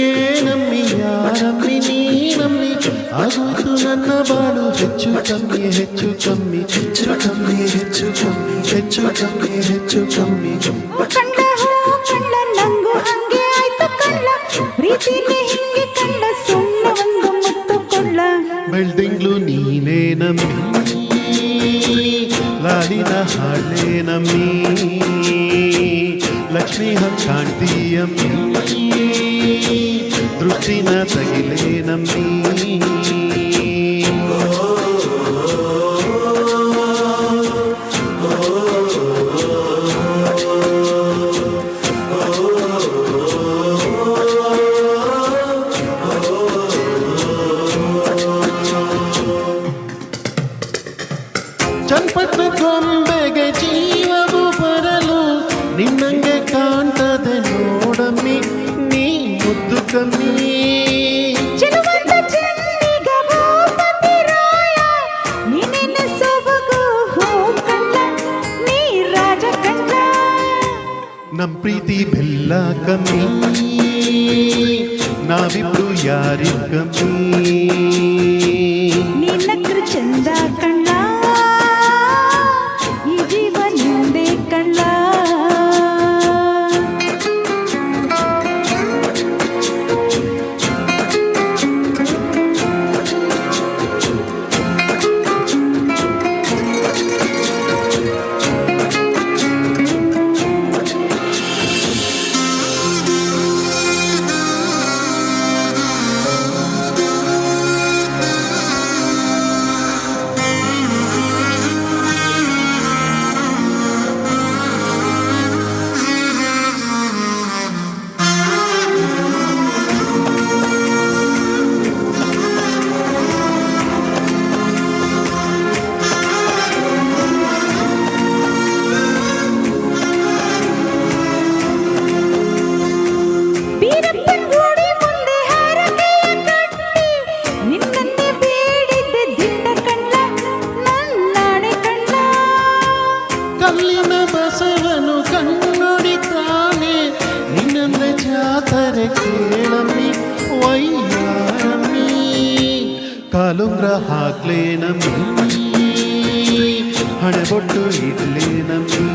ಏನಮ್ಮಿ ಯಾರಮ್ಮಿ ನೀನಮ್ಮಿ ಆಗೋಯ್ತು ನನ್ನ ಬಾಳು ಹೆಚ್ಚು ಕಮ್ಮಿ ಹೆಚ್ಚು ಕಮ್ಮಿ ಹೆಚ್ಚು ಕಮ್ಮಿ ಹೆಚ್ಚು ಕಮ್ಮಿ ಹೆಚ್ಚು ಕಮ್ಮಿ ಹೆಚ್ಚು ಕಮ್ಮಿ ಕಳ್ಳ ಕಳ್ಳ ನಂಗು ಹಂಗೆ ಆಯ್ತು ಕಳ್ಳ ಪ್ರೀತಿನೇ ಹಿಂಗೆ ಕಳ್ಳ ಸುಣ್ಣ ಒಂದು ಮುತ್ತು ಕೊಳ್ಳ ಬೆಳ್ದಿಂಗ್ಳು ನೀನೇ ನಮ್ಮಿ ಲಾಲಿನ ಹಾಡೇ ನಮ್ಮಿ ಲಕ್ಷ್ಮೀ ಹಂಗೆ ಕಾಣ್ತೀಯಮ್ಮಿ ದೃಷ್ಟಿನ ತಗಿಲೇ ನಮ್ಮಿ ಚನ್ನಪಟ್ಟಣ ಗೊಂಬೆಗೆ ಜೀವವು ಬರಲು ನಿನ್ನಂಗೆ ಕಾಣ್ತದೆ ನೋಡಮ್ಮಿ ನೀ ಮುದ್ದು ಕಮ್ಮಿ ಚೆಲುವಂತ ಚೆನ್ನಿಗ ಭೂಪತಿ ರಾಯ ನೀನೆನ್ನ ಸೊಬಗು ಹೂ ಕಳ್ಳ ನೀ ರಾಜ ಕಳ್ಳ ನಮ್ ಪ್ರೀತಿ ಬೆಲ್ಲ ಕಮ್ಮಿ ನಾವಿಬ್ರು ಯಾರಿ ಕಮ್ಮಿ ನಿನ್ನಕ್ರು ಚಂದ ಕಳ್ಳ ಈ ಜೀವ ನಿಂದೆ ಕಳ್ಳ ಕಲ್ಲಿನ ಬಸವನು ಕಣ್ಣೊಡಿತಾನೆ ನಿನ್ನಂದ್ರೆ ಜಾತರೆ ಕೇಳಮ್ಮಿ ವೈಯಾರಮ್ಮಿ ಕಾಲುಂಗ್ರ ಹಾಕ್ಲೇ ನಮ್ಮಿ ಹಣೆಬೊಟ್ಟು ಇಡ್ಲೇ ನಮ್ಮಿ